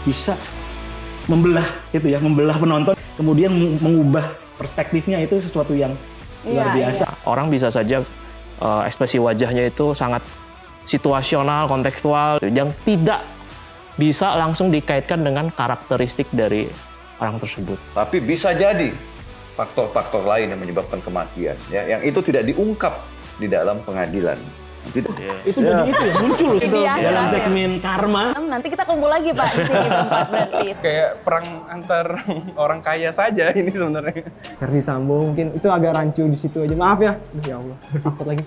bisa membelah gitu ya, membelah penonton, kemudian mengubah perspektifnya, itu sesuatu yang luar biasa. Orang bisa saja ekspresi wajahnya itu sangat situasional, kontekstual, yang tidak bisa langsung dikaitkan dengan karakteristik dari orang tersebut. Tapi bisa jadi faktor-faktor lain yang menyebabkan kematian, ya, yang itu tidak diungkap di dalam pengadilan. Itu jadi itu ya, muncul itu dalam segmen karma. Nanti kita kumpul lagi Pak di sini tempat berarti. Kayak perang antar orang kaya saja ini sebenarnya. Verdi Sambo mungkin itu agak rancu di situ aja. Maaf ya. Aduh, ya Allah, takut lagi.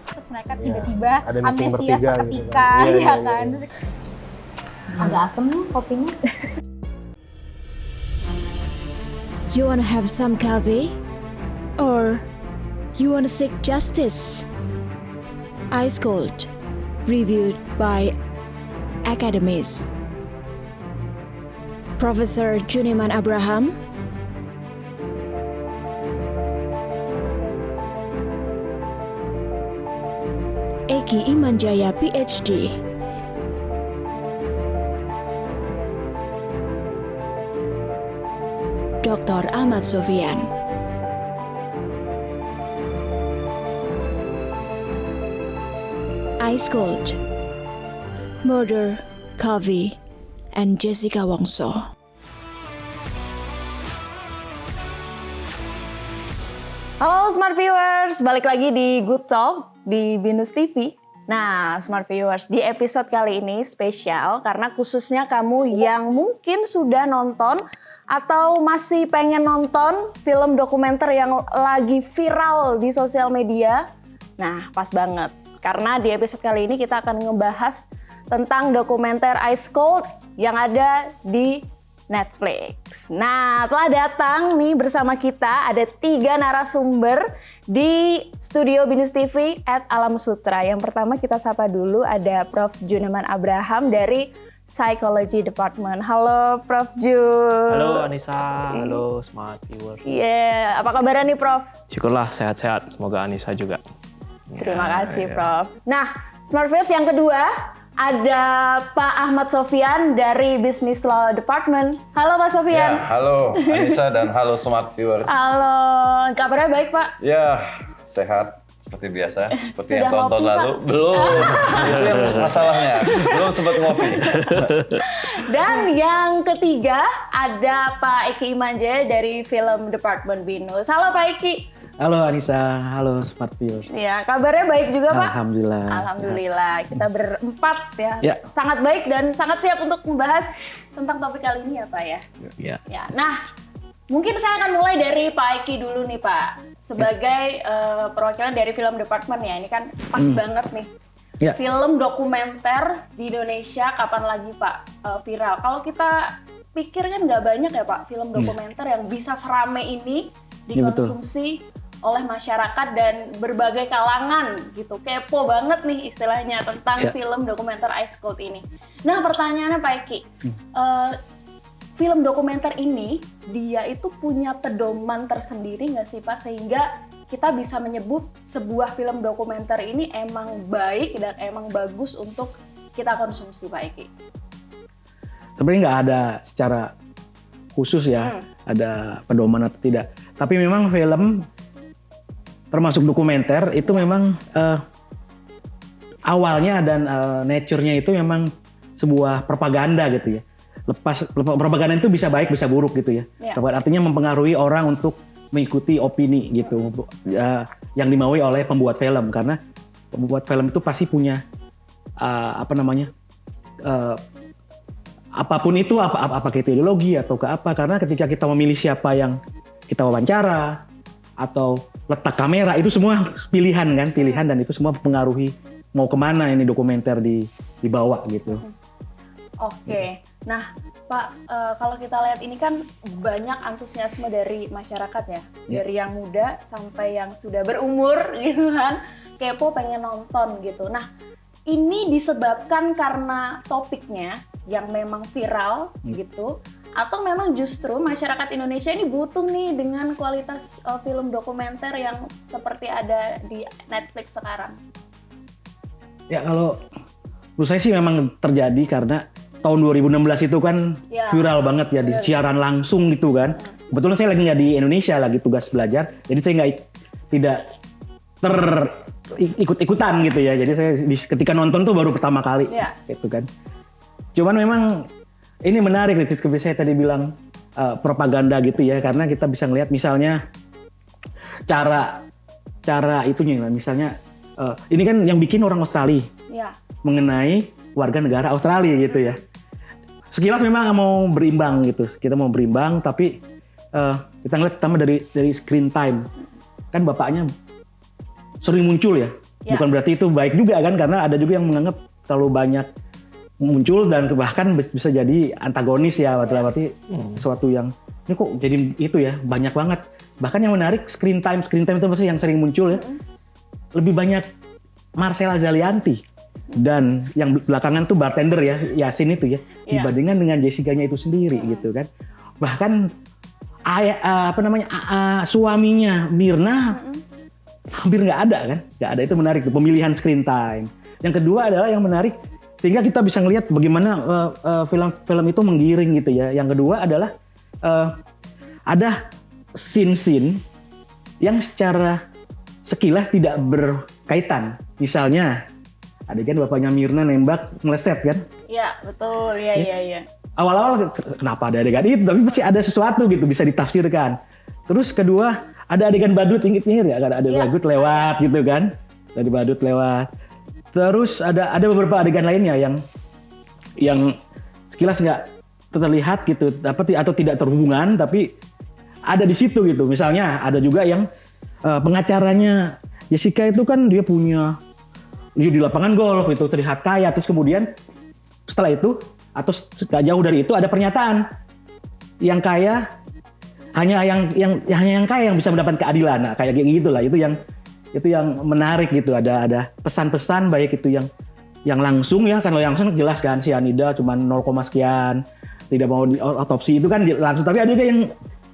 Terus mereka tiba-tiba ada meeting amnesia bertiga seketika, gitu ya kan. kan. Agak asem kopinya. You wanna have some coffee? Or you wanna seek justice? Ice Cold, reviewed by Academist. Professor Juniman Abraham, Eki Imanjaya PhD, Dr. Ahmad Sofyan. Ice Cold, Murder, Coffee, and Jessica Wongso. Halo Smart Viewers, balik lagi di Good Talk di Binus TV. Nah, Smart Viewers, di episode kali ini spesial karena khususnya kamu yang mungkin sudah nonton atau masih pengen nonton film dokumenter yang lagi viral di sosial media. Nah, pas banget. Karena di episode kali ini kita akan ngebahas tentang dokumenter Ice Cold yang ada di Netflix. Nah, telah datang nih bersama kita ada 3 narasumber di studio Binus TV @Alam Sutra. Yang pertama kita sapa dulu ada Prof. Juniman Abraham dari Psychology Department. Halo Prof. Jun. Halo Anissa, halo Smart Viewers. Iya, apa kabarnya nih Prof? Syukurlah sehat-sehat, semoga Anissa juga. Terima kasih Prof. Nah, Smart Viewers yang kedua ada Pak Ahmad Sofyan dari Business Law Department. Halo Pak Sofyan. Ya, halo Anissa dan halo Smart Viewers. Halo, kabarnya baik Pak? Ya, sehat seperti biasa, seperti Sudah yang tonton ngopi, lalu. Pak? Belum, itu yang masalahnya. Belum sempat ngopi. Dan yang ketiga ada Pak Eki Imanjaya dari Film Department Binus. Halo Pak Eki. Halo Anissa, halo Smart Viewers. Ya, kabarnya baik juga Pak? Alhamdulillah. Alhamdulillah, kita berempat ya. Ya. Sangat baik dan sangat siap untuk membahas tentang topik kali ini ya Pak ya. Ya. Ya, nah mungkin saya akan mulai dari Pak Eki dulu nih Pak. Sebagai perwakilan dari Film Department ya, ini kan pas banget nih. Ya. Film dokumenter di Indonesia kapan lagi Pak viral? Kalau kita pikir kan nggak banyak ya Pak film dokumenter yang bisa serame ini dikonsumsi oleh masyarakat dan berbagai kalangan gitu. Kepo banget nih istilahnya tentang film dokumenter Ice Cold ini. Nah pertanyaannya Pak Eki, film dokumenter ini dia itu punya pedoman tersendiri nggak sih Pak, sehingga kita bisa menyebut sebuah film dokumenter ini emang baik dan emang bagus untuk kita konsumsi Pak Eki? Sebenarnya nggak ada secara khusus ya, ada pedoman atau tidak. Tapi memang film termasuk dokumenter itu memang awalnya dan nature-nya itu memang sebuah propaganda gitu ya. Propaganda itu bisa baik bisa buruk gitu ya. Artinya mempengaruhi orang untuk mengikuti opini gitu yang dimaui oleh pembuat film, karena pembuat film itu pasti punya apapun itu apa ke ideologi atau ke apa, karena ketika kita memilih siapa yang kita wawancara atau letak kamera itu semua pilihan dan itu semua mempengaruhi mau kemana ini dokumenter dibawa gitu. Oke, nah Pak, kalau kita lihat ini kan banyak antusiasme dari masyarakat ya, dari yang muda sampai yang sudah berumur gitu kan, kepo pengen nonton gitu. Nah, ini disebabkan karena topiknya yang memang viral gitu, atau memang justru masyarakat Indonesia ini butuh nih dengan kualitas film dokumenter yang seperti ada di Netflix sekarang? Ya kalau menurut saya sih memang terjadi karena tahun 2016 itu kan Ya. viral banget ya di siaran langsung gitu kan. Kebetulan saya lagi nggak di Indonesia, lagi tugas belajar, jadi saya tidak ikut-ikutan gitu ya. Jadi saya ketika nonton tuh baru pertama kali Ya. gitu kan. Cuman memang ini menarik nih, seperti saya tadi bilang propaganda gitu ya, karena kita bisa ngelihat misalnya cara itunya, misalnya ini kan yang bikin orang Australia Ya. mengenai warga negara Australia gitu ya. Sekilas memang mau berimbang gitu, kita mau berimbang, tapi kita ngeliat pertama dari screen time, kan bapaknya sering muncul ya. Ya. Bukan berarti itu baik juga kan, karena ada juga yang menganggap terlalu banyak muncul dan bahkan bisa jadi antagonis ya, berarti sesuatu yang ini kok jadi itu ya, banyak banget. Bahkan yang menarik screen time itu maksudnya yang sering muncul ya, lebih banyak Marcella Zalianty dan yang belakangan tuh bartender ya, Yasin itu ya, dibandingkan dengan Jessica-nya itu sendiri gitu kan. Bahkan suaminya Myrna hampir nggak ada kan, nggak ada. Itu menarik tuh, pemilihan screen time. Yang kedua adalah yang menarik sehingga kita bisa ngelihat bagaimana film itu menggiring gitu ya. Yang kedua adalah ada scene yang secara sekilas tidak berkaitan. Misalnya adegan bapaknya Myrna nembak meleset kan. Iya, betul. Iya. Awal-awal kenapa ada adegan itu, tapi pasti ada sesuatu gitu, bisa ditafsirkan. Terus kedua ada adegan badut, inget ya, ada badut lewat gitu kan. Ada badut lewat. Terus ada beberapa adegan lainnya yang sekilas nggak terlihat gitu, atau tidak terhubungan, tapi ada di situ gitu. Misalnya ada juga yang pengacaranya Jessica itu kan dia di lapangan golf itu terlihat kaya, terus kemudian setelah itu atau gak jauh dari itu ada pernyataan yang kaya hanya yang kaya yang bisa mendapat keadilan. Nah, kayak gitulah, itu yang menarik gitu. Ada pesan-pesan baik itu yang langsung ya, kan yang langsung jelas kan sianida cuma 0, sekian, tidak mau diotopsi itu kan langsung, tapi ada juga yang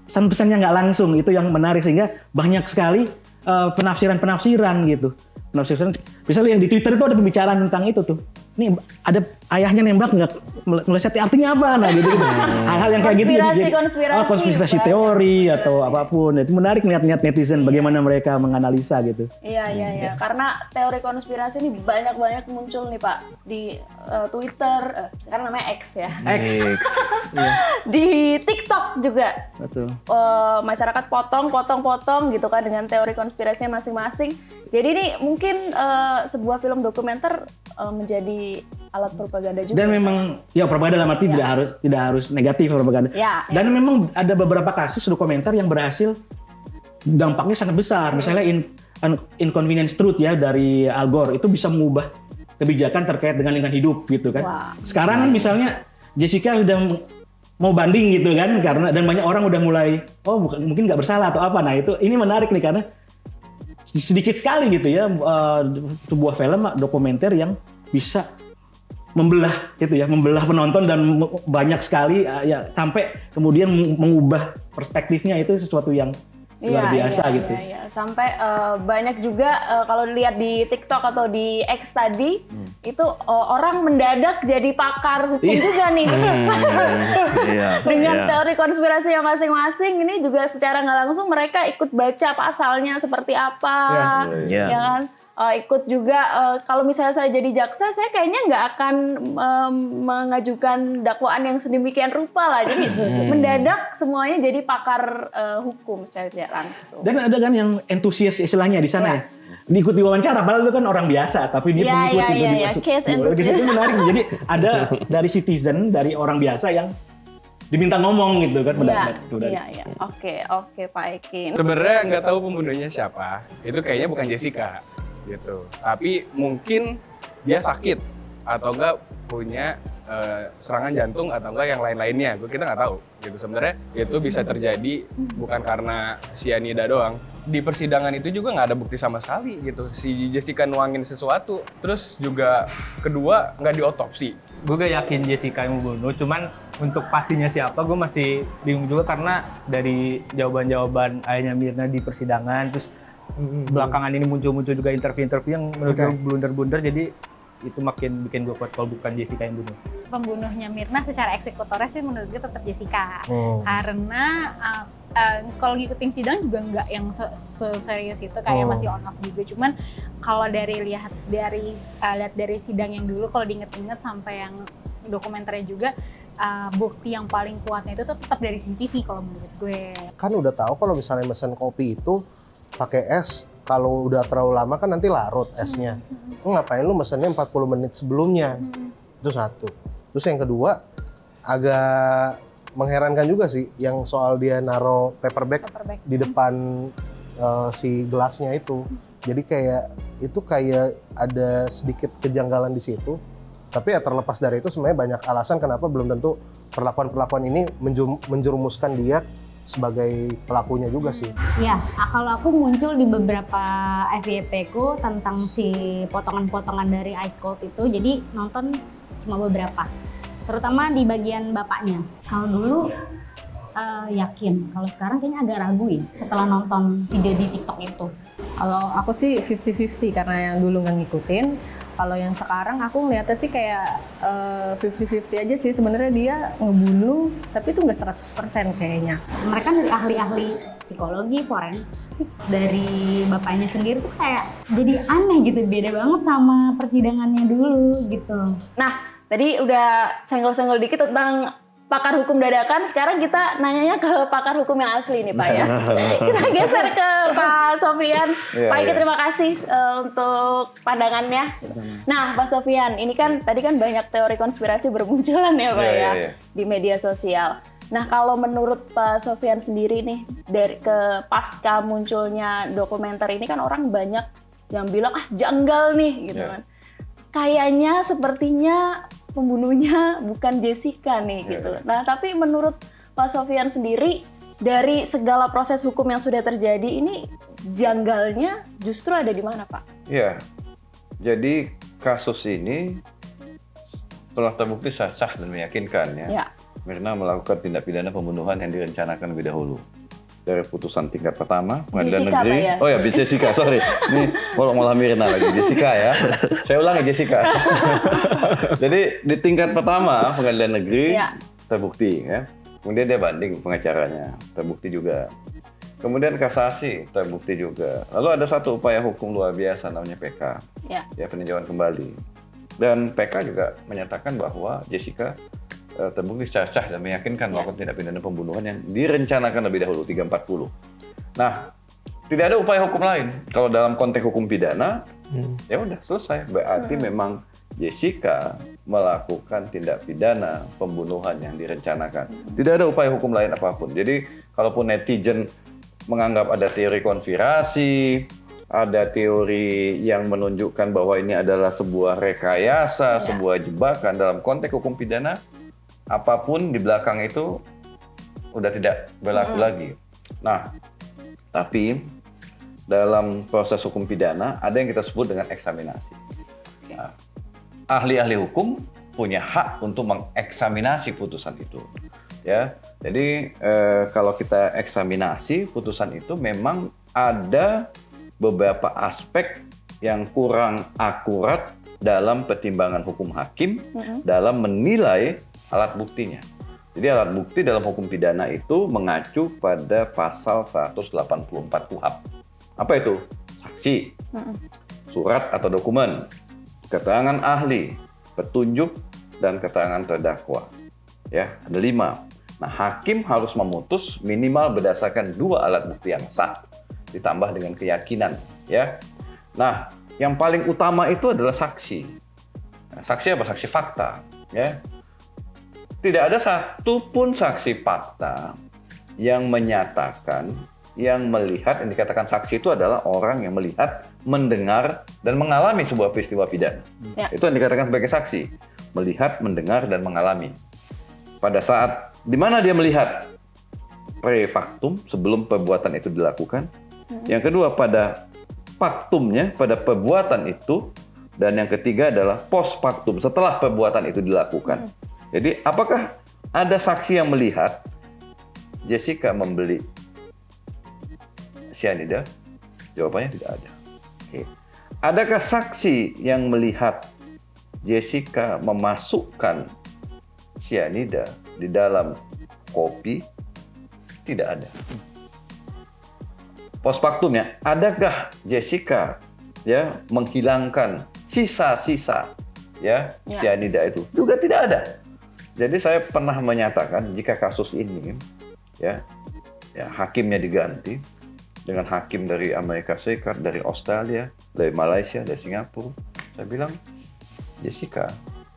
pesan-pesannya nggak langsung, itu yang menarik sehingga banyak sekali penafsiran gitu. Misalnya yang di Twitter itu ada pembicaraan tentang itu tuh. Ini ada ayahnya nembak nggak meleset, artinya apa? Nah gitu. Hal-hal yang kayak gitu. Konspirasi teori atau apapun. Itu menarik lihat netizen bagaimana mereka menganalisa gitu. Iya. Karena teori konspirasi ini banyak muncul nih Pak di Twitter, sekarang namanya X ya. X. Di TikTok juga. Betul. Masyarakat potong gitu kan dengan teori konspirasinya masing-masing. Jadi ini mungkin sebuah film dokumenter menjadi alat propaganda juga. Dan memang ya propaganda dalam arti tidak harus negatif propaganda. Dan memang ada beberapa kasus dokumenter yang berhasil, dampaknya sangat besar. Misalnya Inconvenience Truth ya dari Al Gore itu bisa mengubah kebijakan terkait dengan lingkungan hidup gitu kan. Sekarang misalnya Jessica sudah mau banding gitu kan, karena dan banyak orang udah mulai mungkin nggak bersalah atau apa. Nah ini menarik nih karena sedikit sekali gitu ya sebuah film dokumenter yang bisa membelah penonton dan banyak sekali ya sampai kemudian mengubah perspektifnya. Itu sesuatu yang luar biasa gitu. Iya. Sampai banyak juga kalau dilihat di TikTok atau di X tadi itu orang mendadak jadi pakar hukum juga nih. Dengan teori konspirasi yang masing-masing ini juga secara nggak langsung mereka ikut baca pasalnya seperti apa, ya kan? Ikut juga kalau misalnya saya jadi jaksa, saya kayaknya nggak akan mengajukan dakwaan yang sedemikian rupa lah. Jadi mendadak semuanya jadi pakar hukum secara tidak langsung. Dan ada kan yang entusias istilahnya di sana ya. Diikuti wawancara, padahal itu kan orang biasa, tapi dia mengikuti itu masuk. Itu menarik. Jadi ada dari citizen, dari orang biasa yang diminta ngomong gitu kan. Iya. Oke, Pak Eki. Sebenarnya nggak tahu pembunuhnya siapa. Itu kayaknya bukan Jessica. Gitu. Tapi mungkin dia sakit atau enggak punya serangan jantung atau enggak yang lain-lainnya. Kita nggak tahu. Gitu. Sebenarnya itu bisa terjadi bukan karena cyanida doang. Di persidangan itu juga nggak ada bukti sama sekali gitu. Si Jessica nuangin sesuatu. Terus juga kedua nggak diotopsi. Gue gak yakin Jessica yang membunuh. Cuman untuk pastinya siapa gue masih bingung juga karena dari jawaban-jawaban ayahnya Myrna di persidangan, terus belakangan ini muncul juga interview yang menurut gue blunder-blunder, jadi itu makin bikin gue kuat kalau bukan Jessica yang bunuh. Pembunuhnya Mirna secara eksekutornya sih menurut gue tetap Jessica. Karena kalau ngikutin sidang juga nggak yang serius itu, kayak masih on off juga. Cuman kalau lihat dari sidang yang dulu, kalau diinget-inget sampai yang dokumenternya juga, bukti yang paling kuatnya itu tetap dari CCTV kalau menurut gue. Kan udah tahu kalau misalnya mesen kopi itu pakai es, kalau udah terlalu lama kan nanti larut esnya. Ngapain lu mesennya 40 menit sebelumnya? Itu satu. Terus yang kedua, agak mengherankan juga sih yang soal dia naro paper bag di depan si gelasnya itu. Jadi kayak ada sedikit kejanggalan di situ. Tapi ya terlepas dari itu sebenarnya banyak alasan kenapa belum tentu perlakuan-perlakuan ini menjerumuskan dia sebagai pelakunya juga sih. Ya, kalau aku muncul di beberapa FYP ku tentang si potongan-potongan dari Ice Cold itu, jadi nonton cuma beberapa. Terutama di bagian bapaknya. Kalau dulu yakin, kalau sekarang kayaknya agak ragu ya setelah nonton video di TikTok itu. Kalau aku sih 50-50 karena yang dulu nggak ngikutin. Kalau yang sekarang aku ngeliatnya sih kayak 50-50 aja sih, sebenarnya dia ngebunuh, tapi itu nggak 100% kayaknya. Mereka dari ahli-ahli psikologi, forensik, dari bapaknya sendiri tuh kayak jadi aneh gitu, beda banget sama persidangannya dulu gitu. Nah, tadi udah senggol-senggol dikit tentang pakar hukum dadakan, sekarang kita nanyanya ke pakar hukum yang asli nih Pak ya. Kita geser ke Pak Sofyan. Pak Iki, terima kasih untuk pandangannya. Nah Pak Sofyan, ini kan tadi kan banyak teori konspirasi bermunculan ya Pak ya di media sosial. Nah kalau menurut Pak Sofyan sendiri nih, dari ke pasca munculnya dokumenter ini kan orang banyak yang bilang janggal nih gitu kan. Kayaknya sepertinya pembunuhnya bukan Jessica nih gitu. Nah, tapi menurut Pak Sofyan sendiri dari segala proses hukum yang sudah terjadi ini janggalnya justru ada di mana, Pak? Ya. Jadi kasus ini telah terbukti sah dan meyakinkan ya. Mirna melakukan tindak pidana pembunuhan yang direncanakan lebih dahulu. Dari putusan tingkat pertama Pengadilan Negeri. Ya? Oh ya, Jessica, sorry. Ini malah Mirna lagi, Jessica ya. Saya ulangi Jessica. Jadi di tingkat pertama Pengadilan Negeri terbukti ya. Kemudian dia banding pengacaranya, terbukti juga. Kemudian kasasi terbukti juga. Lalu ada satu upaya hukum luar biasa namanya PK. Ya, peninjauan kembali. Dan PK juga menyatakan bahwa Jessica terbukti sah dan meyakinkan melakukan tindak pidana pembunuhan yang direncanakan lebih dahulu 340. Nah, tidak ada upaya hukum lain. Kalau dalam konteks hukum pidana, ya udah selesai. Berarti memang Jessica melakukan tindak pidana pembunuhan yang direncanakan. Tidak ada upaya hukum lain apapun. Jadi, kalaupun netizen menganggap ada teori konspirasi, ada teori yang menunjukkan bahwa ini adalah sebuah rekayasa, sebuah jebakan dalam konteks hukum pidana, apapun di belakang itu udah tidak berlaku lagi. Nah, tapi dalam proses hukum pidana ada yang kita sebut dengan eksaminasi. Nah, ahli-ahli hukum punya hak untuk mengeksaminasi putusan itu. Ya, jadi kalau kita eksaminasi putusan itu memang ada beberapa aspek yang kurang akurat dalam pertimbangan hukum hakim dalam menilai alat buktinya. Jadi alat bukti dalam hukum pidana itu mengacu pada pasal 184 KUHP. Apa itu? Saksi, surat atau dokumen, keterangan ahli, petunjuk, dan keterangan terdakwa. Ya, ada 5. Nah, hakim harus memutus minimal berdasarkan 2 alat bukti yang sah, ditambah dengan keyakinan. Ya. Nah, yang paling utama itu adalah saksi. Nah, saksi apa? Saksi fakta. Ya. Tidak ada satupun saksi fakta yang menyatakan, yang melihat, yang dikatakan saksi itu adalah orang yang melihat, mendengar, dan mengalami sebuah peristiwa pidana. Itu yang dikatakan sebagai saksi. Melihat, mendengar, dan mengalami. Pada saat, di mana dia melihat? Pre-faktum, sebelum perbuatan itu dilakukan. Yang kedua, pada faktumnya, pada perbuatan itu. Dan yang ketiga adalah post-faktum, setelah perbuatan itu dilakukan. Jadi, apakah ada saksi yang melihat Jessica membeli cyanida? Jawabannya tidak ada. Oke. Adakah saksi yang melihat Jessica memasukkan cyanida di dalam kopi? Tidak ada. Postfaktumnya, adakah Jessica ya menghilangkan sisa-sisa ya cyanida itu? Juga tidak ada. Jadi saya pernah menyatakan jika kasus ini ya hakimnya diganti dengan hakim dari Amerika Serikat, dari Australia, dari Malaysia, dari Singapura, saya bilang Jessica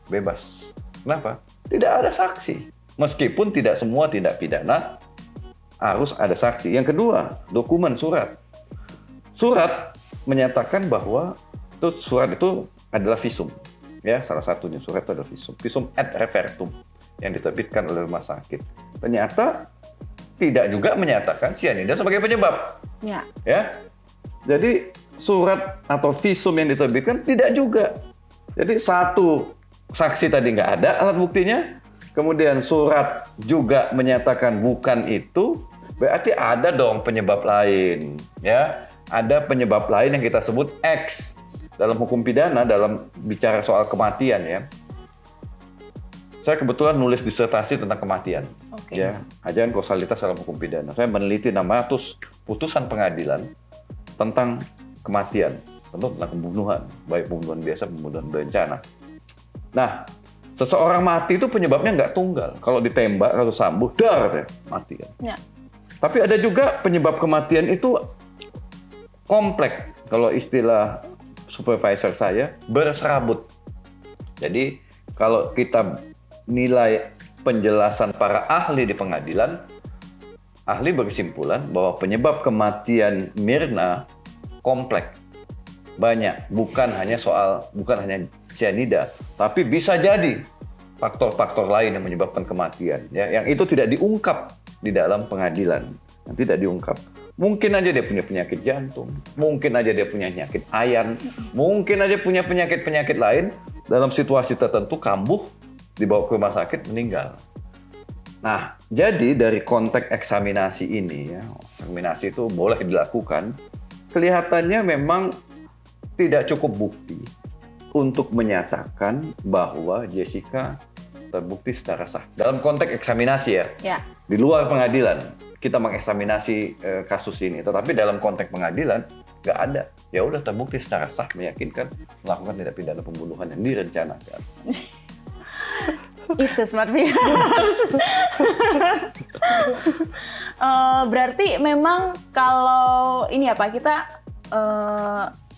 bebas. Kenapa? Tidak ada saksi. Meskipun tidak semua tindak pidana harus ada saksi. Yang kedua, dokumen surat. Surat menyatakan bahwa surat itu adalah visum. Ya, salah satunya surat itu adalah visum. Visum ad refertum yang diterbitkan oleh rumah sakit. Ternyata tidak juga menyatakan cyanida sebagai penyebab. Ya. Jadi surat atau visum yang diterbitkan tidak juga. Jadi satu saksi tadi nggak ada alat buktinya, kemudian surat juga menyatakan bukan itu, berarti ada dong penyebab lain, ya. Ada penyebab lain yang kita sebut X dalam hukum pidana, dalam bicara soal kematian, ya. Saya kebetulan nulis disertasi tentang kematian, ya, ajaran kausalitas dalam hukum pidana. Saya meneliti 600 putusan pengadilan tentang kematian, tentu tentang pembunuhan, baik pembunuhan biasa, pembunuhan berencana. Nah, seseorang mati itu penyebabnya nggak tunggal. Kalau ditembak, kalau sambung, dar, mati kan. Ya. Tapi ada juga penyebab kematian itu kompleks. Kalau istilah supervisor saya, berserabut. Jadi, kalau kita nilai penjelasan para ahli di pengadilan, ahli berkesimpulan bahwa penyebab kematian Mirna kompleks. Banyak, bukan hanya cyanida, tapi bisa jadi faktor-faktor lain yang menyebabkan kematian, ya, yang itu tidak diungkap di dalam pengadilan, yang tidak diungkap. Mungkin aja dia punya penyakit jantung, mungkin aja dia punya penyakit ayan, mungkin aja punya penyakit-penyakit lain, dalam situasi tertentu kambuh, dibawa ke rumah sakit, meninggal. Nah, jadi dari konteks eksaminasi ini, ya, eksaminasi itu boleh dilakukan, kelihatannya memang tidak cukup bukti untuk menyatakan bahwa Jessica terbukti secara sah. Dalam konteks eksaminasi ya. Di luar pengadilan, kita mengeksaminasi kasus ini. Tetapi dalam konteks pengadilan, nggak ada. Ya udah terbukti secara sah, meyakinkan melakukan tindak pidana pembunuhan yang direncanakan. Itu Smart Viewers. Berarti memang kalau ini apa, kita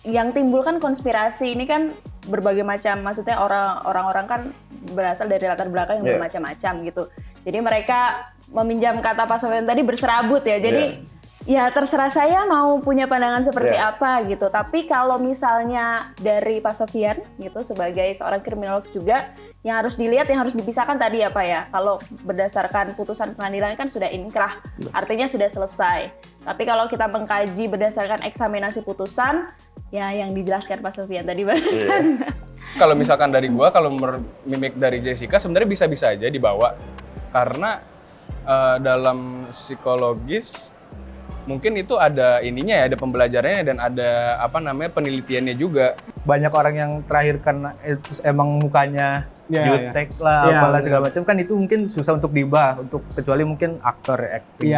yang timbul kan konspirasi ini kan berbagai macam, maksudnya orang-orang kan berasal dari latar belakang yang bermacam-macam gitu. Jadi mereka meminjam kata Pak Sofyan tadi berserabut ya. Jadi ya terserah saya mau punya pandangan seperti apa gitu. Tapi kalau misalnya dari Pak Sofyan gitu sebagai seorang kriminolog juga, yang harus dilihat, yang harus dipisahkan tadi apa ya? Kalau berdasarkan putusan pengadilan kan sudah inkrah, artinya sudah selesai. Tapi kalau kita mengkaji berdasarkan eksaminasi putusan, ya yang dijelaskan Pak Sofyan tadi barusan. Kalau misalkan dari gua, kalau mimik dari Jessica sebenarnya bisa-bisa aja dibawa. Karena dalam psikologis mungkin itu ada ininya ya, ada pembelajarannya dan ada penelitiannya juga. Banyak orang yang terakhir kan itu emang mukanya jutek lah, apalah segala macam, kan itu mungkin susah untuk diubah, untuk kecuali mungkin aktor acting.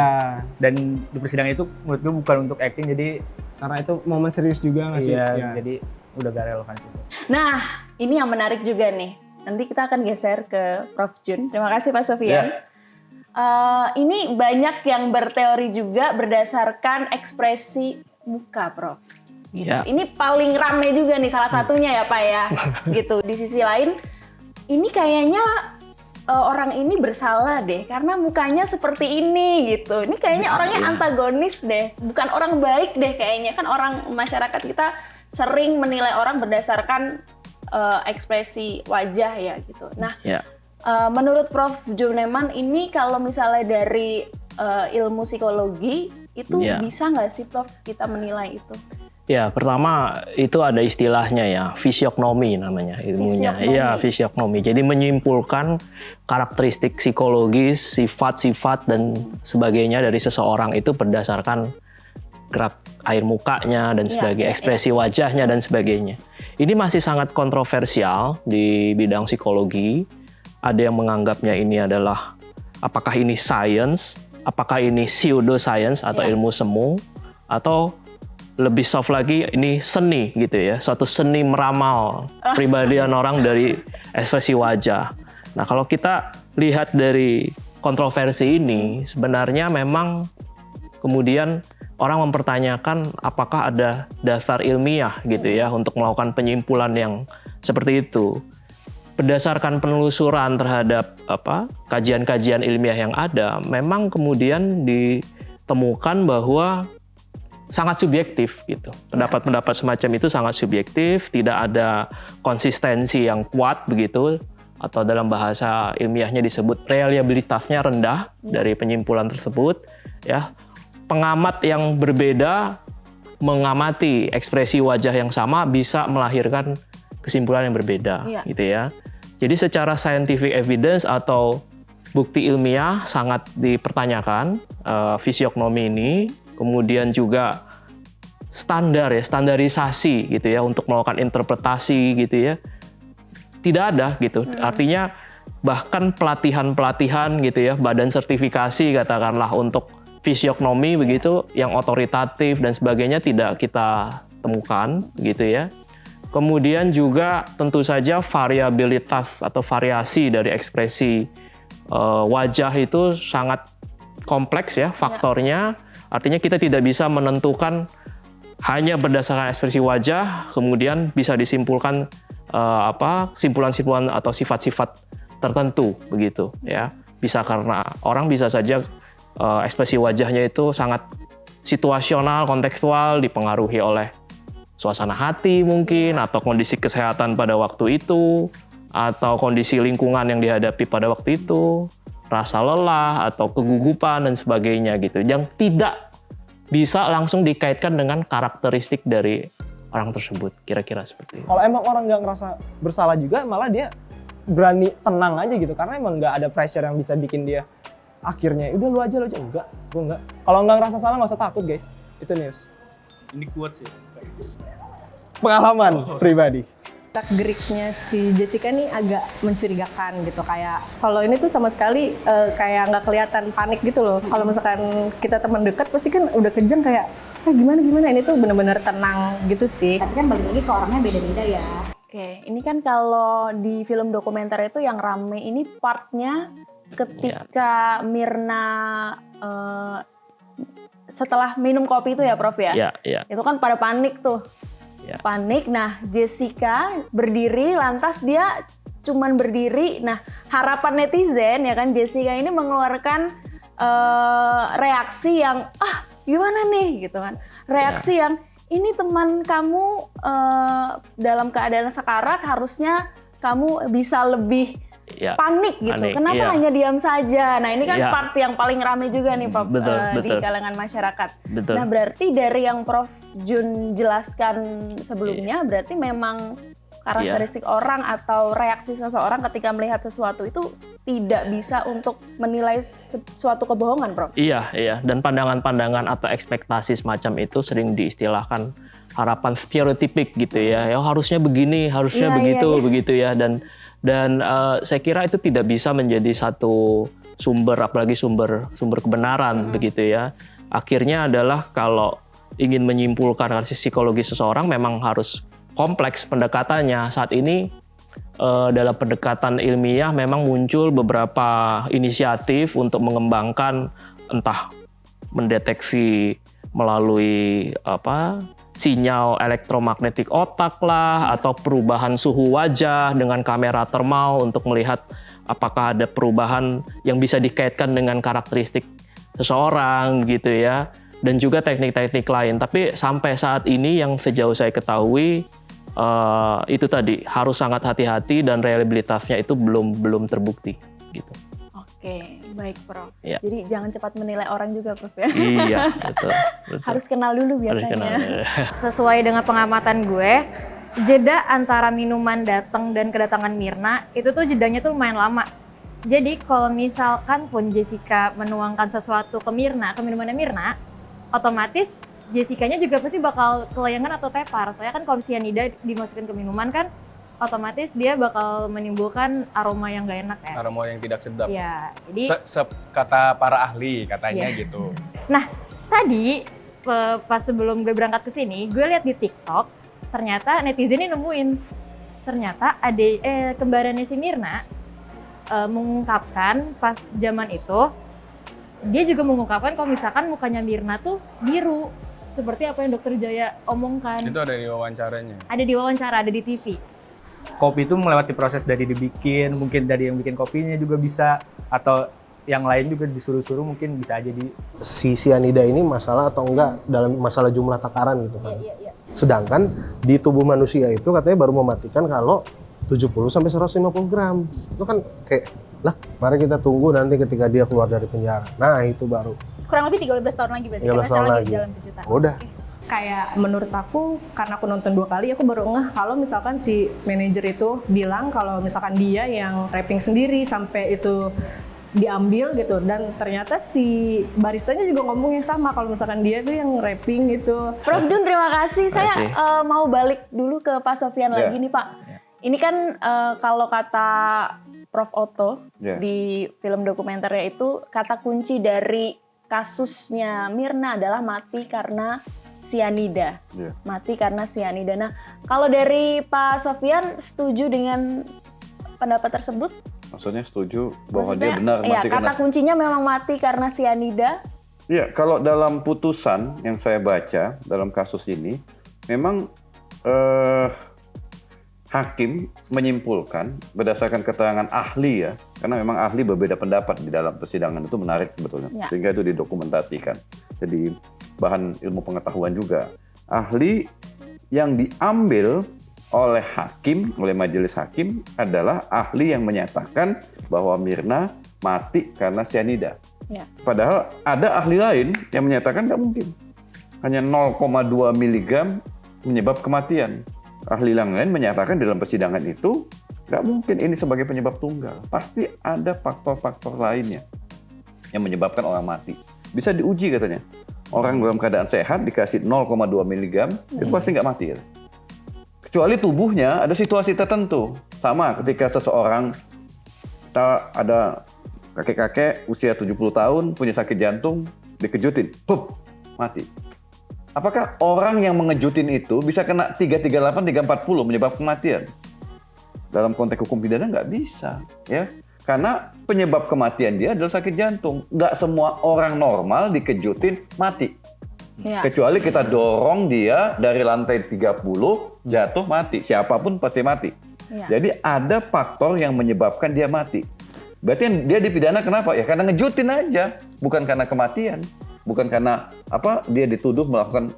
Dan di persidangan itu menurut gue bukan untuk acting, jadi karena itu momen serius juga nggak sih? Jadi udah gak relevan sih. Nah, ini yang menarik juga nih. Nanti kita akan geser ke Prof. Jun. Terima kasih Pak Sofyan. Ini banyak yang berteori juga berdasarkan ekspresi muka, Prof. Ini paling rame juga nih salah satunya ya Pak ya. Gitu. Di sisi lain, ini kayaknya orang ini bersalah deh karena mukanya seperti ini gitu. Ini kayaknya orangnya antagonis deh, bukan orang baik deh kayaknya. Kan orang masyarakat kita sering menilai orang berdasarkan ekspresi wajah ya gitu. Nah, menurut Prof. Juneman ini kalau misalnya dari ilmu psikologi itu bisa nggak sih Prof kita menilai itu? Ya, pertama itu ada istilahnya ya, fisiognomi namanya ilmunya. Iya, fisiognomi. Jadi menyimpulkan karakteristik psikologis, sifat-sifat dan sebagainya dari seseorang itu berdasarkan gerak air mukanya dan sebagainya, ekspresi wajahnya dan sebagainya. Ini masih sangat kontroversial di bidang psikologi. Ada yang menganggapnya ini adalah apakah ini science, apakah ini pseudoscience atau ilmu semu, atau lebih soft lagi ini seni gitu ya, suatu seni meramal kepribadian orang dari ekspresi wajah. Nah kalau kita lihat dari kontroversi ini, sebenarnya memang kemudian orang mempertanyakan apakah ada dasar ilmiah gitu ya untuk melakukan penyimpulan yang seperti itu. Berdasarkan penelusuran terhadap kajian-kajian ilmiah yang ada, memang kemudian ditemukan bahwa sangat subjektif gitu. Pendapat-pendapat semacam itu sangat subjektif, tidak ada konsistensi yang kuat begitu, atau dalam bahasa ilmiahnya disebut reliabilitasnya rendah dari penyimpulan tersebut ya. Pengamat yang berbeda mengamati ekspresi wajah yang sama bisa melahirkan kesimpulan yang berbeda gitu ya. Jadi secara scientific evidence atau bukti ilmiah sangat dipertanyakan fisiognomi ini. Kemudian juga standarisasi gitu ya untuk melakukan interpretasi gitu ya. Tidak ada gitu. Artinya bahkan pelatihan-pelatihan gitu ya, badan sertifikasi katakanlah untuk fisiognomi begitu yang otoritatif dan sebagainya tidak kita temukan gitu ya. Kemudian juga tentu saja variabilitas atau variasi dari ekspresi wajah itu sangat kompleks ya faktornya. Artinya kita tidak bisa menentukan hanya berdasarkan ekspresi wajah, kemudian bisa disimpulkan simpulan-simpulan atau sifat-sifat tertentu begitu ya. Bisa karena orang bisa saja ekspresi wajahnya itu sangat situasional, kontekstual, dipengaruhi oleh suasana hati mungkin, atau kondisi kesehatan pada waktu itu, atau kondisi lingkungan yang dihadapi pada waktu itu, rasa lelah atau kegugupan dan sebagainya gitu, yang tidak bisa langsung dikaitkan dengan karakteristik dari orang tersebut, kira-kira seperti itu. Kalau emang orang nggak ngerasa bersalah juga, malah dia berani tenang aja gitu, karena emang nggak ada pressure yang bisa bikin dia akhirnya udah lu aja enggak, gue enggak. Kalau nggak ngerasa salah nggak usah takut guys, itu news. Ini kuat sih. Pengalaman pribadi. Geraknya si Jessica nih agak mencurigakan gitu, kayak kalau ini tuh sama sekali kayak nggak kelihatan panik gitu loh. Kalau misalkan kita teman dekat pasti kan udah kejang kayak gimana, ini tuh benar-benar tenang gitu sih. Tapi kan balik lagi ke orangnya beda-beda ya. Oke, ini kan kalau di film dokumenter itu yang rame ini partnya ketika Myrna setelah minum kopi itu ya Prof ya? Iya. Itu kan pada panik tuh. Panik, nah Jessica berdiri, lantas dia cuman berdiri. Nah harapan netizen ya kan, Jessica ini mengeluarkan reaksi yang gimana nih gitu kan, reaksi yang ini teman kamu dalam keadaan sekarat, harusnya kamu bisa lebih panik gitu. Kenapa hanya diam saja? Nah ini kan part yang paling rame juga nih Prof, di kalangan masyarakat. Nah berarti dari yang Prof Jun jelaskan sebelumnya, berarti memang karakteristik orang atau reaksi seseorang ketika melihat sesuatu itu tidak bisa untuk menilai suatu kebohongan, Prof? Iya. Dan pandangan-pandangan atau ekspektasi semacam itu sering diistilahkan harapan stereotipik gitu ya. Ya harusnya begini, harusnya begitu ya. Dan saya kira itu tidak bisa menjadi satu sumber, apalagi sumber kebenaran begitu ya. Akhirnya adalah kalau ingin menyimpulkan analisis psikologi seseorang memang harus kompleks pendekatannya. Saat ini dalam pendekatan ilmiah memang muncul beberapa inisiatif untuk mengembangkan entah mendeteksi melalui sinyal elektromagnetik otak lah, atau perubahan suhu wajah dengan kamera termal untuk melihat apakah ada perubahan yang bisa dikaitkan dengan karakteristik seseorang gitu ya, dan juga teknik-teknik lain. Tapi sampai saat ini yang sejauh saya ketahui itu tadi harus sangat hati-hati dan reliabilitasnya itu belum terbukti gitu. Oke, baik Prof. Ya. Jadi jangan cepat menilai orang juga Prof ya. Iya, betul. Harus kenal dulu biasanya. Sesuai dengan pengamatan gue, jeda antara minuman datang dan kedatangan Myrna itu tuh jedanya tuh lumayan lama. Jadi kalau misalkan pun Jessica menuangkan sesuatu ke minumannya Myrna, otomatis Jessica-nya juga pasti bakal kelayangan atau tepar. Soalnya kan kalau cyanida dimasukin ke minuman kan otomatis dia bakal menimbulkan aroma yang gak enak ya. Aroma yang tidak sedap. Iya, jadi kata para ahli katanya gitu. Nah, tadi pas sebelum gue berangkat ke sini, gue lihat di TikTok, ternyata netizen ini nemuin. Ternyata kembarannya si Mirna mengungkapkan pas zaman itu, dia juga mengungkapkan kalau misalkan mukanya Mirna tuh biru. Seperti apa yang Dokter Jaya omongkan. Itu ada di wawancaranya? Ada di wawancara, ada di TV. Kopi itu melewati proses dari dibikin, mungkin dari yang bikin kopinya juga bisa, atau yang lain juga disuruh-suruh mungkin bisa aja di... Si cyanida ini masalah atau enggak dalam masalah jumlah takaran gitu kan. Iya. Sedangkan di tubuh manusia itu katanya baru mematikan kalau 70 sampai 150 gram. Itu kan kayak, lah mari kita tunggu nanti ketika dia keluar dari penjara. Nah itu baru. Kurang lebih 13 tahun lagi berarti. 13 tahun lagi. Jalan kejutan. Udah. Kayak menurut aku, karena aku nonton 2 kali, aku baru ngeh kalau misalkan si manajer itu bilang kalau misalkan dia yang wrapping sendiri sampai itu diambil gitu, dan ternyata si baristanya juga ngomong yang sama kalau misalkan dia tuh yang wrapping gitu. Prof Jun, terima kasih. Saya mau balik dulu ke Pak Sofyan lagi nih Pak. Ini kan kalau kata Prof Otto di film dokumenternya itu, kata kunci dari kasusnya Mirna adalah mati karena cyanida. Mati karena cyanida. Nah, kalau dari Pak Sofyan setuju dengan pendapat tersebut? Maksudnya setuju bahwa dia benar mati kata kuncinya memang mati karena cyanida? Iya, kalau dalam putusan yang saya baca dalam kasus ini, memang hakim menyimpulkan berdasarkan keterangan ahli ya, karena memang ahli berbeda pendapat di dalam persidangan, itu menarik sebetulnya, sehingga itu didokumentasikan. Jadi bahan ilmu pengetahuan juga. Ahli yang diambil oleh hakim, oleh majelis hakim adalah ahli yang menyatakan bahwa Mirna mati karena cyanida. Padahal ada ahli lain yang menyatakan nggak mungkin. Hanya 0,2 mg menyebab kematian. Ahli yang lain menyatakan dalam persidangan itu nggak mungkin ini sebagai penyebab tunggal. Pasti ada faktor-faktor lainnya yang menyebabkan orang mati. Bisa diuji katanya. Orang dalam keadaan sehat dikasih 0,2 mg, itu pasti nggak mati. Gitu. Kecuali tubuhnya ada situasi tertentu. Sama ketika seseorang, kita ada kakek-kakek usia 70 tahun, punya sakit jantung, dikejutin, pup, mati. Apakah orang yang mengejutin itu bisa kena 338, 340 menyebab kematian? Dalam konteks hukum pidana nggak bisa. Ya. Karena penyebab kematian dia adalah sakit jantung. Nggak semua orang normal dikejutin mati. Kecuali kita dorong dia dari lantai 30 jatuh mati. Siapapun pasti mati. Jadi ada faktor yang menyebabkan dia mati. Berarti dia dipidana kenapa? Ya karena ngejutin aja, bukan karena kematian. Bukan karena dia dituduh melakukan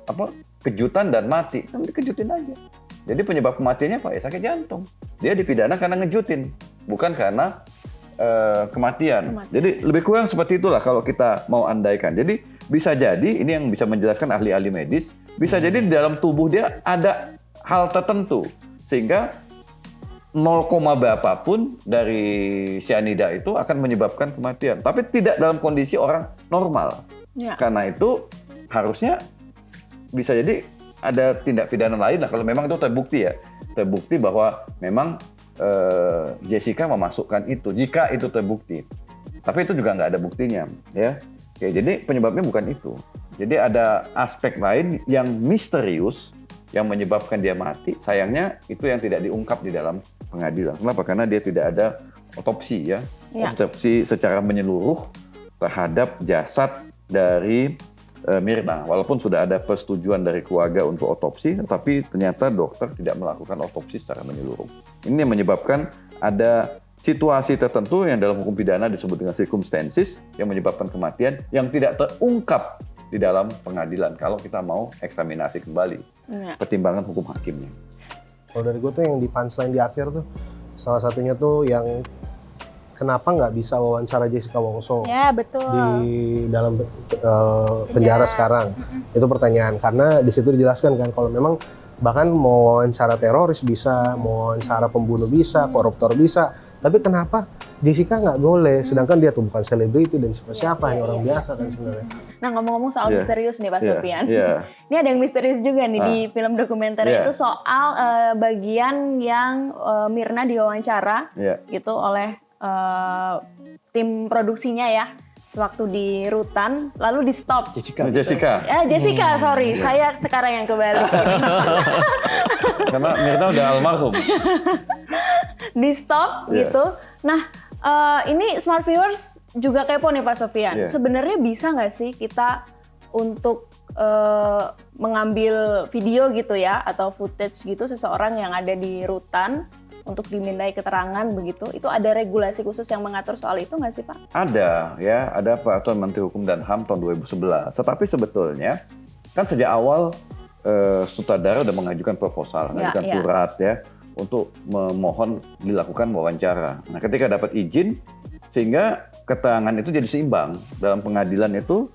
kejutan dan mati. Tapi dikejutin aja. Jadi penyebab kematiannya ya sakit jantung. Dia dipidana karena ngejutin, bukan karena kematian. Jadi lebih kurang seperti itulah kalau kita mau andaikan. Jadi bisa jadi, ini yang bisa menjelaskan ahli-ahli medis, bisa jadi di dalam tubuh dia ada hal tertentu sehingga 0, berapapun dari cyanida itu akan menyebabkan kematian. Tapi tidak dalam kondisi orang normal. Karena itu harusnya bisa jadi ada tindak pidana lain lah kalau memang itu terbukti ya. Terbukti bahwa memang Jessica memasukkan itu, jika itu terbukti. Tapi itu juga nggak ada buktinya, ya. Oke, jadi penyebabnya bukan itu. Jadi ada aspek lain yang misterius yang menyebabkan dia mati. Sayangnya itu yang tidak diungkap di dalam pengadilan. Kenapa? Karena dia tidak ada otopsi, ya. Otopsi secara menyeluruh terhadap jasad dari Mirna. Walaupun sudah ada persetujuan dari keluarga untuk otopsi, tapi ternyata dokter tidak melakukan otopsi secara menyeluruh. Ini yang menyebabkan ada situasi tertentu yang dalam hukum pidana disebut dengan circumstances yang menyebabkan kematian yang tidak terungkap di dalam pengadilan kalau kita mau eksaminasi kembali pertimbangan hukum hakimnya. Kalau dari gue tuh yang di punchline di akhir tuh salah satunya tuh yang kenapa nggak bisa wawancara Jessica Wongso di dalam penjara sekarang? Itu pertanyaan. Karena di situ dijelaskan kan kalau memang bahkan mau wawancara teroris bisa, mau wawancara pembunuh bisa, koruptor bisa. Tapi kenapa Jessica nggak boleh? Sedangkan dia tuh bukan selebriti dan siapa-siapa, hanya orang biasa kan sebenarnya. Nah ngomong-ngomong soal misterius nih Pak Sofyan. Ini ada yang misterius juga nih di film dokumenter itu soal bagian yang Myrna diwawancara gitu oleh tim produksinya ya. Sewaktu di rutan, lalu di stop. Jessica, sorry. Saya sekarang yang kebalik. Karena Myrna udah almarhum. Di stop gitu. Nah, ini Smart Viewers juga kepo nih Pak Sofyan. Sebenarnya bisa nggak sih kita untuk mengambil video gitu ya atau footage gitu seseorang yang ada di rutan untuk dimintai keterangan begitu? Itu ada regulasi khusus yang mengatur soal itu nggak sih Pak? Ada ya, ada Peraturan Menteri Hukum dan HAM tahun 2011. Tetapi sebetulnya kan sejak awal sutradara udah mengajukan proposal, mengajukan surat ya untuk memohon dilakukan wawancara. Nah, ketika dapat izin, sehingga keterangan itu jadi seimbang dalam pengadilan itu.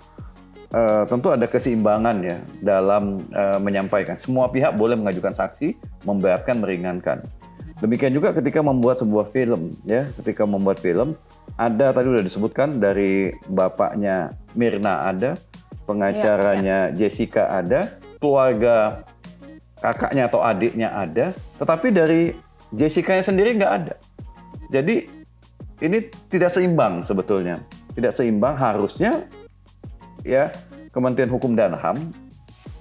Tentu ada keseimbangan ya dalam menyampaikan. Semua pihak boleh mengajukan saksi, memberatkan, meringankan. Demikian juga ketika membuat sebuah film ya. Ketika membuat film, ada tadi udah disebutkan dari bapaknya Myrna ada, pengacaranya Jessica ada, keluarga kakaknya atau adiknya ada, tetapi dari Jessica-nya sendiri nggak ada. Jadi ini tidak seimbang sebetulnya. Tidak seimbang, harusnya ya Kementerian Hukum dan HAM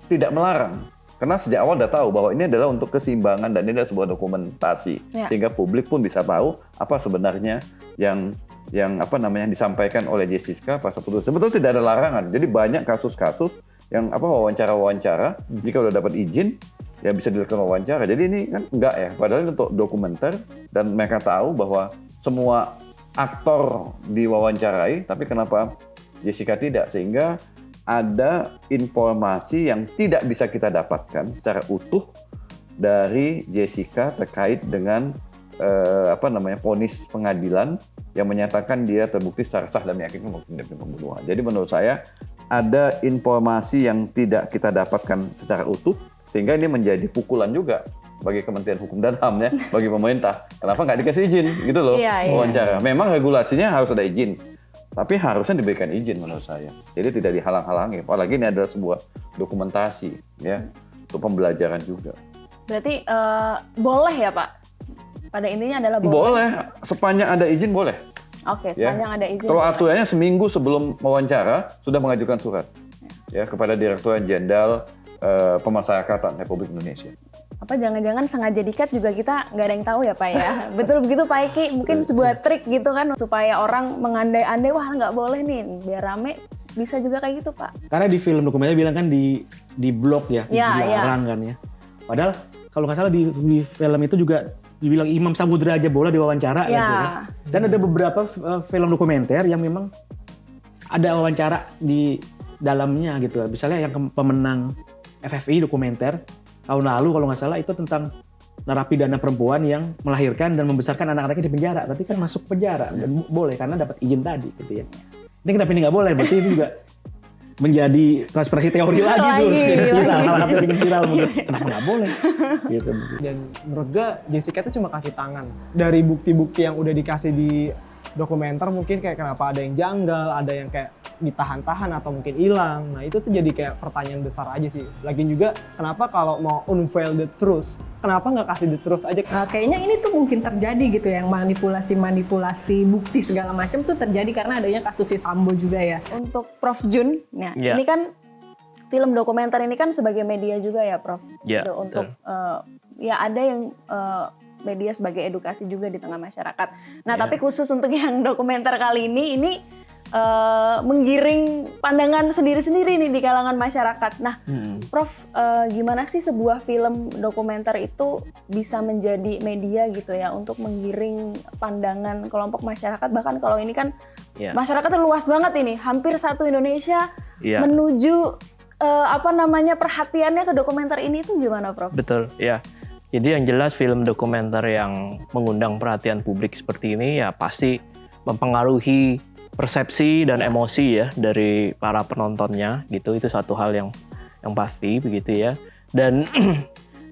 tidak melarang. Karena sejak awal udah tahu bahwa ini adalah untuk keseimbangan dan ini adalah sebuah dokumentasi. Sehingga publik pun bisa tahu apa sebenarnya yang disampaikan oleh Jessica pas waktu itu. Sebetulnya tidak ada larangan. Jadi banyak kasus-kasus yang wawancara-wawancara jika udah dapat izin ya bisa dilakukan wawancara. Jadi ini kan enggak ya, padahal untuk dokumenter dan mereka tahu bahwa semua aktor diwawancarai, tapi kenapa Jessica tidak? Sehingga ada informasi yang tidak bisa kita dapatkan secara utuh dari Jessica terkait dengan vonis pengadilan yang menyatakan dia terbukti secara sah dan meyakinkan melakukan pembunuhan. Jadi menurut saya ada informasi yang tidak kita dapatkan secara utuh, sehingga ini menjadi pukulan juga bagi Kementerian Hukum dan HAM ya, bagi pemerintah. Kenapa nggak dikasih izin gitu loh wawancara? Memang regulasinya harus ada izin. Tapi harusnya diberikan izin menurut saya. Jadi tidak dihalang-halangi. Apalagi ini adalah sebuah dokumentasi ya untuk pembelajaran juga. Berarti boleh ya Pak? Pada intinya adalah boleh. Boleh, sepanjang ada izin boleh. Oke, sepanjang ada izin. Kalau aturannya seminggu sebelum wawancara sudah mengajukan surat ya kepada Direktur Jenderal Pemasyarakatan Republik Indonesia. Apa jangan-jangan sengaja di-cut juga kita nggak ada yang tahu ya Pak ya? Betul begitu Pak Eki? Mungkin sebuah trik gitu kan supaya orang mengandai-andai, wah nggak boleh nih, biar rame. Bisa juga kayak gitu Pak? Karena di film dokumenter bilang kan di blog ya, dilarang kan ya. Padahal kalau nggak salah di film itu juga dibilang Imam Samudra aja boleh diwawancara gitu kan. Dan ada beberapa film dokumenter yang memang ada wawancara di dalamnya gitu. Misalnya yang pemenang FFI dokumenter tahun lalu kalau nggak salah itu tentang narapidana perempuan yang melahirkan dan membesarkan anak-anaknya di penjara. Berarti kan masuk penjara dan boleh karena dapat izin tadi gitu ya. Ini kenapa ini nggak boleh? Berarti itu juga menjadi konspirasi teori lagi tuh. Salah satu yang viral menurut kenapa nggak boleh? Gitu. Dan menurut gue Jessica itu cuma kaki tangan. Dari bukti-bukti yang udah dikasih di dokumenter mungkin kayak kenapa ada yang janggal, ada yang kayak ditahan-tahan atau mungkin hilang. Nah itu tuh jadi kayak pertanyaan besar aja sih. Lagian juga kenapa kalau mau unveil the truth, kenapa nggak kasih the truth aja? Nah, kayaknya ini tuh mungkin terjadi gitu yang manipulasi bukti segala macam tuh terjadi karena adanya kasus si Sambo juga ya. Untuk Prof Jun, ini kan film dokumenter ini kan sebagai media juga ya Prof. Untuk ya ada yang media sebagai edukasi juga di tengah masyarakat. Nah tapi khusus untuk yang dokumenter kali ini menggiring pandangan sendiri-sendiri nih di kalangan masyarakat. Nah, Prof, gimana sih sebuah film dokumenter itu bisa menjadi media gitu ya untuk menggiring pandangan kelompok masyarakat, bahkan kalau ini kan masyarakatnya luas banget ini, hampir satu Indonesia menuju perhatiannya ke dokumenter ini itu gimana, Prof? Betul, ya. Jadi yang jelas film dokumenter yang mengundang perhatian publik seperti ini ya pasti mempengaruhi persepsi dan emosi ya dari para penontonnya gitu. Itu satu hal yang pasti begitu ya. Dan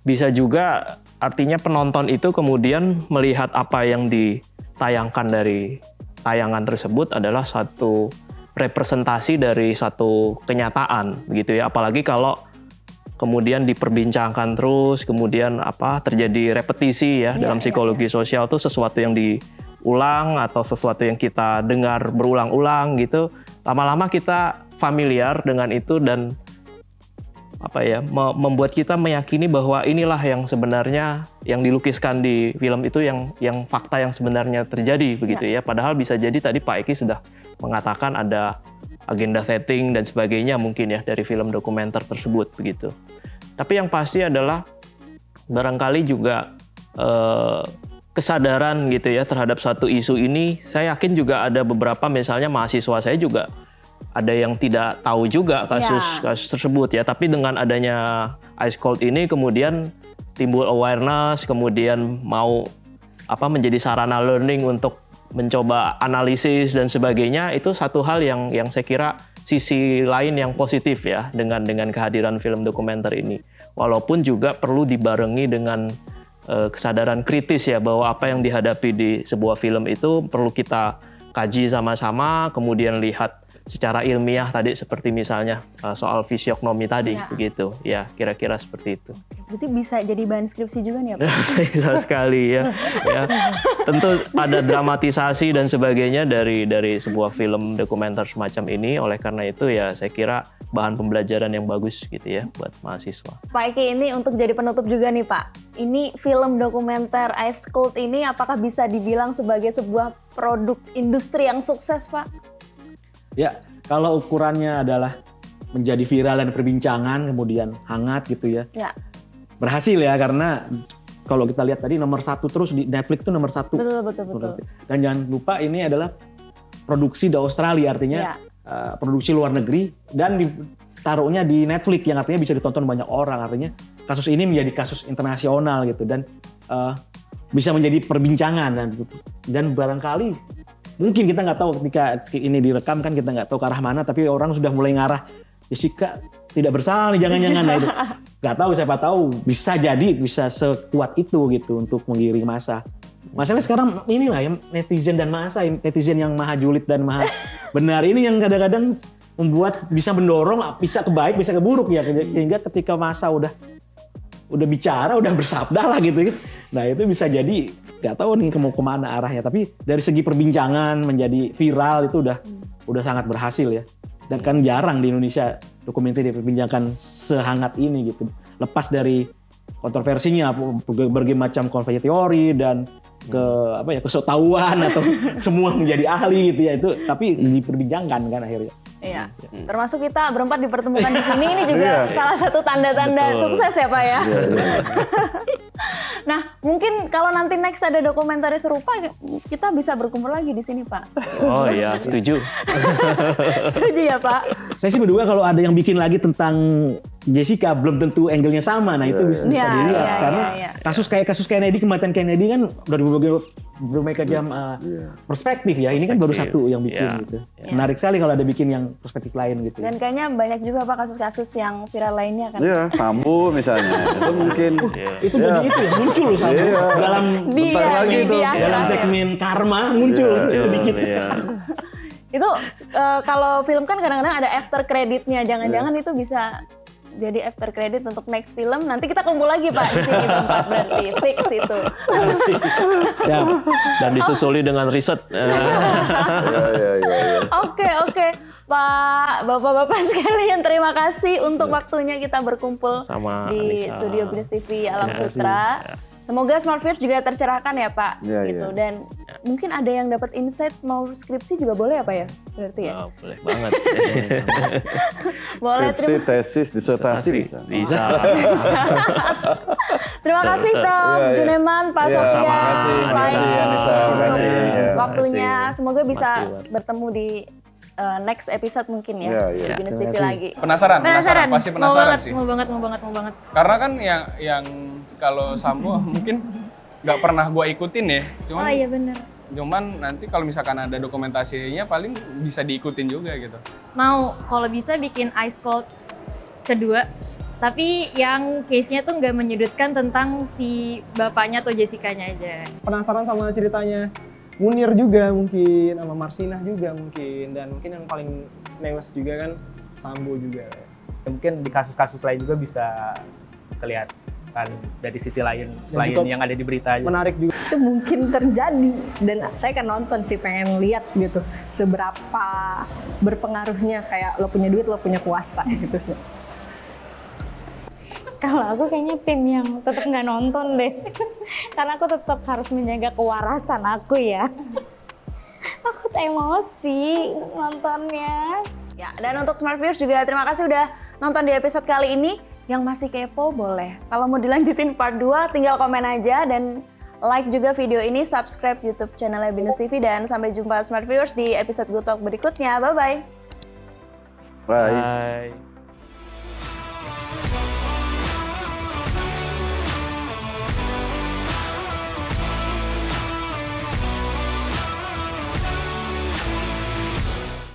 bisa juga artinya penonton itu kemudian melihat apa yang ditayangkan dari tayangan tersebut adalah satu representasi dari satu kenyataan begitu ya, apalagi kalau kemudian diperbincangkan terus, kemudian terjadi repetisi ya dalam psikologi sosial tuh sesuatu yang diulang atau sesuatu yang kita dengar berulang-ulang gitu, lama-lama kita familiar dengan itu dan membuat kita meyakini bahwa inilah yang sebenarnya yang dilukiskan di film itu yang fakta yang sebenarnya terjadi begitu ya. Padahal bisa jadi tadi Pak Eki sudah mengatakan ada agenda setting dan sebagainya mungkin ya dari film dokumenter tersebut begitu. Tapi yang pasti adalah barangkali juga kesadaran gitu ya terhadap satu isu ini. Saya yakin juga ada beberapa misalnya mahasiswa saya juga ada yang tidak tahu juga kasus tersebut ya. Tapi dengan adanya Ice Cold ini kemudian timbul awareness, kemudian mau menjadi sarana learning untuk mencoba analisis dan sebagainya, itu satu hal yang saya kira sisi lain yang positif ya dengan kehadiran film dokumenter ini. Walaupun juga perlu dibarengi dengan kesadaran kritis ya bahwa apa yang dihadapi di sebuah film itu perlu kita kaji sama-sama, kemudian lihat secara ilmiah tadi seperti misalnya soal fisiognomi tadi begitu ya, kira-kira seperti itu. Berarti bisa jadi bahan skripsi juga nih ya Pak? Bisa sekali ya. Tentu ada dramatisasi dan sebagainya dari sebuah film dokumenter semacam ini, oleh karena itu ya saya kira bahan pembelajaran yang bagus gitu ya buat mahasiswa. Pak Eki, ini untuk jadi penutup juga nih Pak, ini film dokumenter Ice Cold ini apakah bisa dibilang sebagai sebuah produk industri yang sukses Pak? Ya, kalau ukurannya adalah menjadi viral dan perbincangan, kemudian hangat gitu ya. Berhasil ya, karena kalau kita lihat tadi nomor 1 terus di Netflix itu nomor 1. Betul. Dan jangan lupa ini adalah produksi di Australia, artinya produksi luar negeri dan ditaruhnya di Netflix yang artinya bisa ditonton banyak orang. Artinya kasus ini menjadi kasus internasional gitu dan bisa menjadi perbincangan dan barangkali mungkin kita nggak tahu ketika ini direkam kan kita nggak tahu ke arah mana, tapi orang sudah mulai ngarah Jessica tidak bersalah nih jangan-jangan. Nah, itu nggak tahu, siapa tahu bisa sekuat itu gitu untuk menggiring massa. Masalahnya sekarang inilah ya netizen dan massa, netizen yang maha julid dan maha benar ini yang kadang-kadang membuat bisa mendorong bisa ke baik bisa ke buruk ya, sehingga ketika massa udah bicara, udah bersabda lah gitu. Nah itu bisa jadi nggak tahu nih mau kemana arahnya. Tapi dari segi perbincangan menjadi viral itu udah sangat berhasil ya. Dan kan jarang di Indonesia dokumenter diperbincangkan sehangat ini gitu. Lepas dari kontroversinya, berbagai macam konspirasi teori dan kesotauan atau semua menjadi ahli gitu ya itu, tapi diperbincangkan kan akhirnya. Iya. Termasuk kita berempat dipertemukan di sini ini juga salah satu tanda-tanda sukses ya Pak ya. Nah, mungkin kalau nanti next ada dokumenter serupa kita bisa berkumpul lagi di sini Pak. Oh iya, setuju. Setuju ya Pak. Saya sih berdua kalau ada yang bikin lagi tentang Jessica belum tentu angle-nya sama. Nah, itu bisa dilihat karena kasus Kennedy, kematian Kennedy kan dari berbagai macam perspektif ya. Ini kan baru satu yang bikin gitu. Menarik sekali kalau ada bikin yang perspektif lain gitu. Dan kayaknya banyak juga Pak kasus-kasus yang viral lainnya kan. Iya, Sambo misalnya. Itu mungkin itu jadi itu ya, muncul Sambo dalam dalam segmen Karma muncul sedikit. Itu kalau film kan kadang-kadang ada after creditnya, jangan-jangan itu bisa jadi after credit untuk next film. Nanti kita kumpul lagi Pak di sini berempat, berarti fix itu. Siap. Dan disusuli dengan riset. Oke. Pak, Bapak-Bapak sekalian, terima kasih untuk waktunya kita berkumpul di studio Binus TV Alam Sutra. Semoga Smart Viewers juga tercerahkan ya Pak, gitu. Dan mungkin ada yang dapat insight mau skripsi juga boleh ya Pak ya, berarti ya? Boleh banget. Boleh. Skripsi, tesis, disertasi bisa. Terima kasih Prof. Juneman, Pak Sofian, Pak Eki, waktunya. Semoga bisa bertemu di next episode mungkin ya di Binus TV lagi. Penasaran, pasti penasaran sih. Mau banget. Karena kan yang kalau Sambo mungkin nggak pernah gue ikutin ya. Oh iya benar. Cuman nanti kalau misalkan ada dokumentasinya paling bisa diikutin juga gitu. Mau kalau bisa bikin Ice Cold kedua, tapi yang case-nya tuh nggak menyudutkan tentang si bapaknya atau Jessica-nya aja. Penasaran sama ceritanya Munir juga mungkin, sama Marsinah juga mungkin, dan mungkin yang paling newest juga kan Sambo juga. Mungkin di kasus-kasus lain juga bisa kelihatan dari sisi lain selain yang ada di berita aja. Menarik juga. Itu mungkin terjadi dan saya kan nonton sih, pengen lihat gitu seberapa berpengaruhnya kayak lo punya duit, lo punya kuasa gitu sih. Kalau aku kayaknya tim yang tetap nggak nonton deh, karena aku tetap harus menjaga kewarasan aku ya. Takut emosi nontonnya. Ya, dan untuk Smart Viewers juga terima kasih udah nonton di episode kali ini. Yang masih kepo boleh. Kalau mau dilanjutin part 2 tinggal komen aja dan like juga video ini, subscribe YouTube channelnya Binus TV, dan sampai jumpa Smart Viewers di episode Good Talk berikutnya. Bye-bye. Bye. Bye.